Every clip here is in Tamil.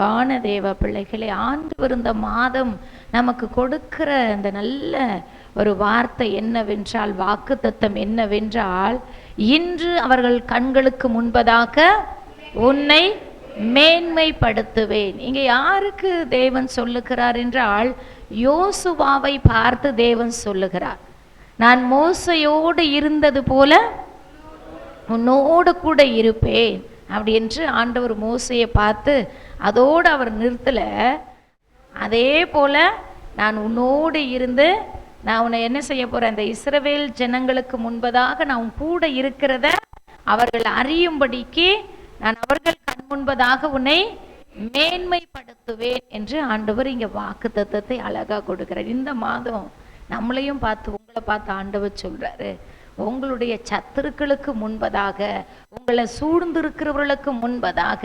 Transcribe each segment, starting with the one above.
அன்பான தேவ பிள்ளைகளே, ஆண்டவர் இந்த மாதம் நமக்கு கொடுக்கிற அந்த நல்ல ஒரு வார்த்தை என்னவென்றால், வாக்குத்தத்தம் என்னவென்றால், இன்று அவர்கள் கண்களுக்கு முன்பதாக உன்னை மேன்மைப்படுத்துவேன். இங்கே யாருக்கு தேவன் சொல்லுகிறார் என்றால், யோசுவாவை பார்த்து தேவன் சொல்லுகிறார், நான் மோசையோடு இருந்தது போல உன்னோடு கூட இருப்பேன் அப்படி என்று ஆண்டவர் மோசையை பார்த்து அதோடு அவர் நிறுத்தல. அதே போல நான் உன்னோடு இருந்து நான் உன்னை என்ன செய்ய போறேன், அந்த இஸ்ரவேல் ஜனங்களுக்கு முன்பதாக நான் உன் கூட இருக்கிறத அவர்கள் அறியும்படிக்கு நான் அவர்கள் கண் முன்பதாக உன்னை மேன்மைப்படுத்துவேன் என்று ஆண்டவர் இங்க வாக்குத்தத்தத்தை அழகா கொடுக்கிறார். இந்த மாதம் நம்மளையும் பார்த்து உங்களை பார்த்து ஆண்டவர் சொல்றாரு, உங்களுடைய சத்துருக்களுக்கு முன்பதாக, உங்களை சூழ்ந்திருக்கிறவர்களுக்கு முன்பதாக,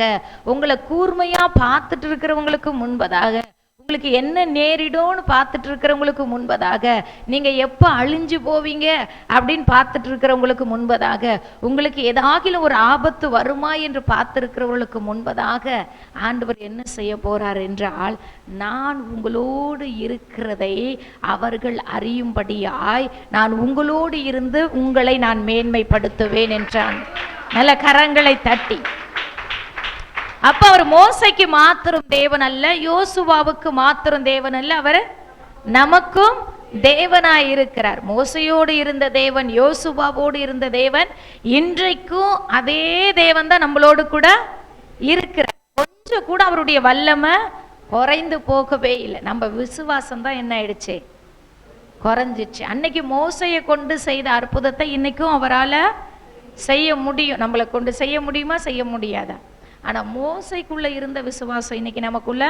உங்களை கூர்மையா பார்த்துட்டு இருக்கிறவங்களுக்கு முன்பதாக, உங்களுக்கு என்ன நேரிடும்னு பார்த்துட்டு இருக்கிறவங்களுக்கு முன்பதாக, நீங்க எப்ப அழிஞ்சு போவீங்க அப்படின்னு பார்த்துட்டு இருக்கிறவங்களுக்கு முன்பதாக, உங்களுக்கு ஏதாகிலும் ஒரு ஆபத்து வருமா என்று பார்த்திருக்கிறவர்களுக்கு முன்பதாக ஆண்டவர் என்ன செய்ய போறார் என்றால், நான் உங்களோடு இருக்கிறதை அவர்கள் அறியும்படியாய் நான் உங்களோடு இருந்து உங்களை நான் மேன்மைப்படுத்துவேன் என்றான். நல்ல கரங்களை தட்டி. அப்ப அவர் மோசைக்கு மாத்திரம் தேவன் அல்ல, யோசுவாவுக்கு மாத்திரம் தேவன் அல்ல, அவர் நமக்கும் தேவனாய் இருக்கிறார். மோசையோடு இருந்த தேவன், யோசுவாவோடு இருந்த தேவன், இன்றைக்கும் அதே தேவன் தான் நம்மளோடு கூட இருக்கிறார். கொஞ்சம் கூட அவருடைய வல்லமை குறைந்து போகவே இல்லை. நம்ம விசுவாசம் தான் என்ன ஆயிடுச்சு, குறைஞ்சிச்சு. அன்னைக்கு மோசையை கொண்டு செய்த அற்புதத்தை இன்னைக்கும் அவரால் செய்ய முடியும். நம்மளை கொண்டு செய்ய முடியுமா, செய்ய முடியாதா? ஆனா மோசைக்குள்ள இருந்த விசுவாசம் இன்னைக்கு நமக்குள்ள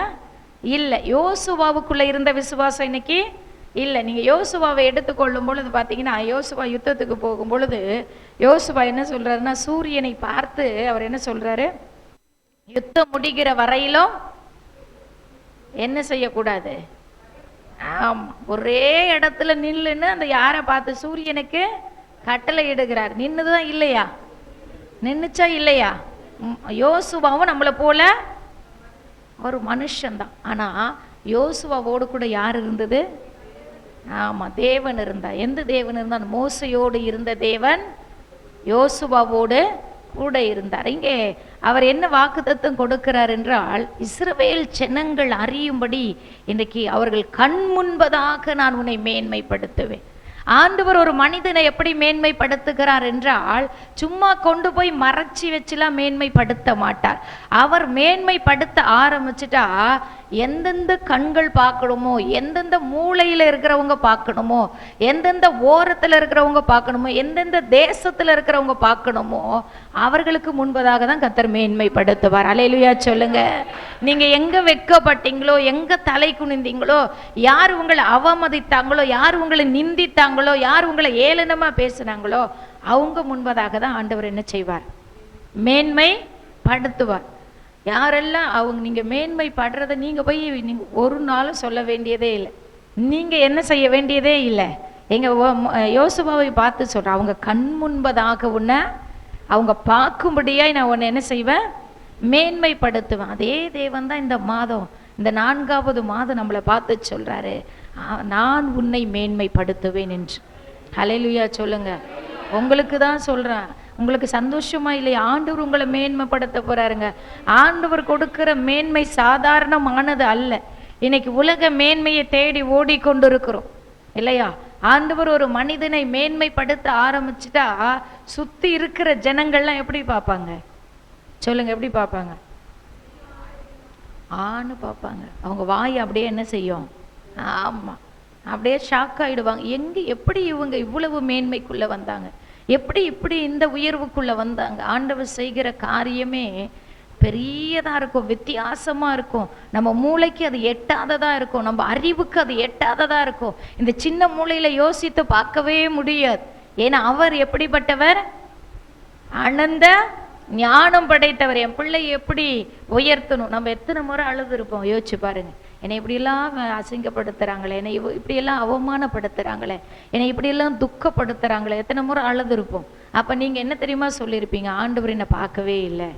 இல்லை. யோசுவாவுக்குள்ள இருந்த விசுவாசம் இன்னைக்கு இல்லை. நீங்க யோசுவாவை எடுத்துக்கொள்ளும் பொழுது பாத்தீங்கன்னா, யோசுவா யுத்தத்துக்கு போகும் பொழுது யோசுவா என்ன சொல்றாருன்னா, சூரியனை பார்த்து அவர் என்ன சொல்றாரு, யுத்தம் முடிகிற வரையிலும் என்ன செய்யக்கூடாது, ஆமா ஒரே இடத்துல நில்லுன்னு அந்த யாரை பார்த்து சூரியனுக்கு கட்டளை இடுகிறார். நின்னுதான் இல்லையா, நின்னுச்சா இல்லையா? யோசுவாவும் நம்மளை போல ஒரு மனுஷன்தான். ஆனா யோசுவாவோடு கூட யார் இருந்தது? ஆமா தேவன் இருந்தா. எந்த தேவன் இருந்தான்? மோசையோடு இருந்த தேவன் யோசுவாவோடு கூட இருந்தார். இங்கே அவர் என்ன வாக்குத்தத்தம் கொடுக்கிறார் என்றால், இஸ்ரவேல் ஜனங்கள் அறியும்படி இன்றைக்கு அவர்கள் கண் முன்பதாக நான் உன்னை மேன்மைப்படுத்துவேன். ஆண்டவர் ஒரு மனிதனை எப்படி மேன்மைப்படுத்துகிறார் என்றால், சும்மா கொண்டு போய் மறைச்சி வச்சுலாம் மேன்மைப்படுத்த மாட்டார். அவர் மேன்மைப்படுத்த ஆரம்பிச்சுட்டா எந்தெந்த கண்கள் பார்க்கணுமோ, எந்தெந்த மூளையில இருக்கிறவங்க பார்க்கணுமோ, எந்தெந்த ஓரத்துல இருக்கிறவங்க பார்க்கணுமோ, எந்தெந்த தேசத்துல இருக்கிறவங்க பார்க்கணுமோ, அவர்களுக்கு முன்பதாக தான் கர்த்தர் மேன்மைப்படுத்துவார். அல்லேலூயா சொல்லுங்க. நீங்க எங்க வெட்கப்பட்டீங்களோ, எங்க தலை குனிந்தீங்களோ, யார் உங்களை அவமதித்தாங்களோ, யார் உங்களை நிந்தித்தாங்களோ, யார் உங்களை ஏளனமா பேசினாங்களோ, அவங்க முன்பதாக தான் ஆண்டவர் என்ன செய்வார், மேன்மைப்படுத்துவார். யாரெல்லாம் அவங்க நீங்க மேன்மைப்படுறத நீங்க போய் நீங்க ஒரு நாளும் சொல்ல வேண்டியதே இல்லை. நீங்க என்ன செய்ய வேண்டியதே இல்லை. எங்க யோசுவாவை பார்த்து சொல்ற, அவங்க கண் முன்பதாக உன்னை அவங்க பார்க்கும்படியாய் நான் உன்னை என்ன செய்வேன், மேன்மைப்படுத்துவேன். அதே தேவன் தான் இந்த மாதம், இந்த 4வது மாதம் நம்மளை பார்த்து சொல்றாரு, நான் உன்னை மேன்மைப்படுத்துவேன் என்று. ஹல்லேலூயா சொல்லுங்க. உங்களுக்கு தான் சொல்றேன். உங்களுக்கு சந்தோஷமா இல்லையா? ஆண்டவர் உங்களை மேன்மைப்படுத்த போறாருங்க. ஆண்டவர் கொடுக்கிற மேன்மை சாதாரணமானது அல்ல. இன்னைக்கு உலக மேன்மையை தேடி ஓடிக்கொண்டு இருக்கிறோம் இல்லையா? ஆண்டவர் ஒரு மனிதனை மேன்மைப்படுத்த ஆரம்பிச்சுட்டா சுத்தி இருக்கிற ஜனங்கள்லாம் எப்படி பார்ப்பாங்க சொல்லுங்க? எப்படி பார்ப்பாங்க? ஆன்னு பார்ப்பாங்க. அவங்க வாய் அப்படியே என்ன செய்யும்? ஆமா அப்படியே ஷாக் ஆயிடுவாங்க. எங்க எப்படி இவங்க இவ்வளவு மேன்மைக்குள்ள வந்தாங்க, எப்படி இப்படி இந்த உயர்வுக்குள்ள வந்தாங்க? ஆண்டவர் செய்கிற காரியமே பெரியதா இருக்கும், வித்தியாசமா இருக்கும். நம்ம மூளைக்கு அது எட்டாததா இருக்கும், நம்ம அறிவுக்கு அது எட்டாததா இருக்கும். இந்த சின்ன மூளையில யோசித்து பார்க்கவே முடியாது. ஏன்னா அவர் எப்படிப்பட்டவர்? அனந்த ஞானம் படைத்தவர். என் பிள்ளை எப்படி உயர்த்தணும்? நம்ம எத்தனை முறை அழுது இருப்போம், யோசிச்சு பாருங்க. என்னை இப்படியெல்லாம் அசிங்கப்படுத்துறாங்களே, என்னை இப்படியெல்லாம் அவமானப்படுத்துறாங்களே, என்னை இப்படியெல்லாம் துக்கப்படுத்துறாங்களே, எத்தனை முறை அழுது இருப்போம். அப்ப நீங்க என்ன தெரியுமா சொல்லியிருப்பீங்க? ஆண்டவர் என்னை பார்க்கவே இல்லை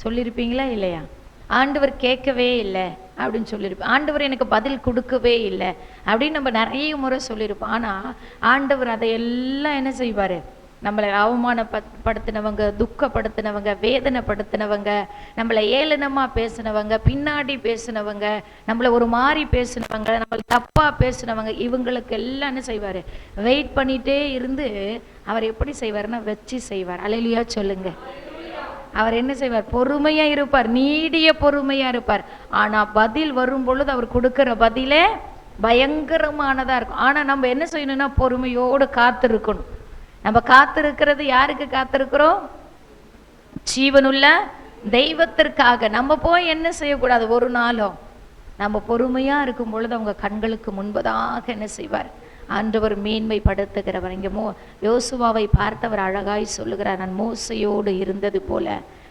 சொல்லியிருப்பீங்களா இல்லையா? ஆண்டவர் கேட்கவே இல்லை அப்படின்னு சொல்லியிருப்போம். ஆண்டவர் எனக்கு பதில் கொடுக்கவே இல்லை அப்படின்னு நம்ம நிறைய முறை சொல்லியிருப்போம். ஆனால் ஆண்டவர் அதையெல்லாம் என்ன செய்வார்? நம்மளை அவமானப்படுத்தினவங்க, துக்கப்படுத்தினவங்க, வேதனைப்படுத்தினவங்க, நம்மளை ஏளனமாக பேசினவங்க, பின்னாடி பேசினவங்க, நம்மளை ஒரு மாதிரி பேசினவங்க, நம்மளை தப்பாக பேசினவங்க, இவங்களுக்கு எல்லாம் என்ன செய்வார்? வெயிட் பண்ணிகிட்டே இருந்து அவர் எப்படி செய்வார்னா வச்சு செய்வார். அல்லேலூயா சொல்லுங்க. அவர் என்ன செய்வார்? பொறுமையா இருப்பார், நீடிய பொறுமையா இருப்பார். ஆனா பதில் வரும் பொழுது அவர் கொடுக்கிற பதிலே பயங்கரமானதா இருக்கும். ஆனா நம்ம என்ன செய்யணும்னா பொறுமையோடு காத்திருக்கணும். நம்ம காத்திருக்கிறது யாருக்கு காத்திருக்கிறோம்? ஜீவனுள்ள தெய்வத்திற்காக. நம்ம போய் என்ன செய்யக்கூடாது? ஒரு நாளும் நம்ம பொறுமையா இருக்கும் பொழுது அவங்க கண்களுக்கு முன்பதாக என்ன செய்வார்? ஆண்டவர் மேன்மைப்படுத்துகிறவர். இங்கே யோசுவாவை பார்த்தவர் அழகாய் சொல்லுகிறார், நான் மோசையோடு இருந்தது போல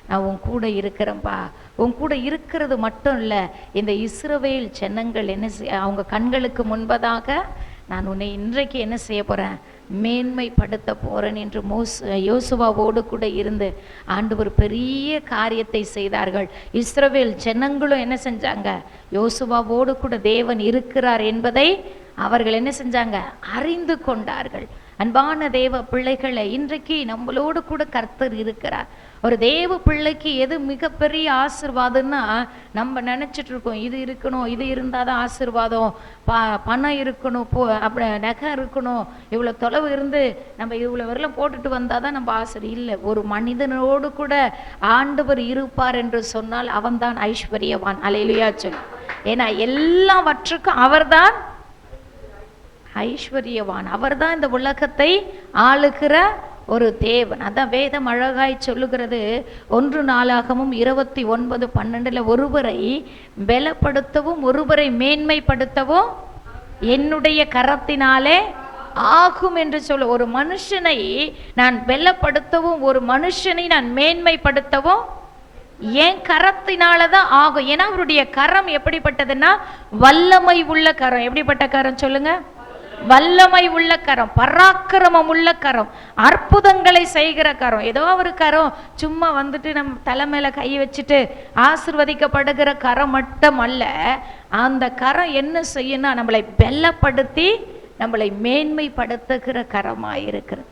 நான் உன் கூட இருக்கிறேன்பா. உன் கூட இருக்கிறது மட்டும் இல்லை, இந்த இஸ்ரவேல் ஜனங்கள் என்ன அவங்க கண்களுக்கு முன்பதாக நான் உன்னை இன்றைக்கு என்ன செய்ய போகிறேன்? மேன்மைப்படுத்த போகிறேன் என்று யோசுவாவோடு கூட இருந்து ஆண்டவர் பெரிய காரியத்தை செய்தார்கள். இஸ்ரவேல் ஜனங்களும் என்ன செஞ்சாங்க? யோசுவாவோடு கூட தேவன் இருக்கிறார் என்பதை அவர்கள் என்ன செஞ்சாங்க? அறிந்து கொண்டார்கள். அன்பான தேவ பிள்ளைகளை, இன்றைக்கு நம்மளோடு கூட கர்த்தர் இருக்கிறார். ஒரு தேவ பிள்ளைக்கு எது மிகப்பெரிய ஆசீர்வாதம்னா, நம்ம நினைச்சிட்டு இருக்கோம் இது இருக்கணும், இது இருந்தாதான் ஆசீர்வாதம், பணம் இருக்கணும், அப்படி நகை இருக்கணும், இவ்வளோ தொலைவு இருந்து நம்ம இவ்வளோ வரலாம் போட்டுட்டு வந்தாதான் நம்ம ஆசீர் இல்லை. ஒரு மனிதனோடு கூட ஆண்டவர் இருப்பார் என்று சொன்னால் அவன்தான் ஐஸ்வர்யவான். அல்லேலூயா சொல். ஏன்னா எல்லாவற்றுக்கும் அவர்தான் ஐஸ்வர்யவான். அவர்தான் இந்த உலகத்தை ஆளுகிற ஒரு தேவன். அதான் வேதம் அழகாய் சொல்லுகிறது. 1 நாளாகமும் 29:12 ஒருவரை பலப்படுத்தவும் ஒருவரை மேன்மைப்படுத்தவும் என்னுடைய கரத்தினாலே ஆகும் என்று சொல்ல. ஒரு மனுஷனை நான் பலப்படுத்தவும் ஒரு மனுஷனை நான் மேன்மைப்படுத்தவும் என் கரத்தினாலதான் ஆகும். ஏன்னா அவருடைய கரம் எப்படிப்பட்டதுன்னா வல்லமை உள்ள கரம். எப்படிப்பட்ட கரம் சொல்லுங்க? வல்லமை உள்ள கரம், பராக்கிரமம் உள்ள கரம், அற்புதங்களை செய்கிற கரம். ஏதோ ஒரு கரம் சும்மா வந்துட்டு நம்ம தலைமையில கை வச்சுட்டு ஆசிர்வதிக்கப்படுகிற கரம் மட்டும் அல்ல. அந்த கரம் என்ன செய்யணும்? நம்மளை பலப்படுத்தி நம்மளை மேன்மைப்படுத்துகிற கரமாயிருக்கிறது.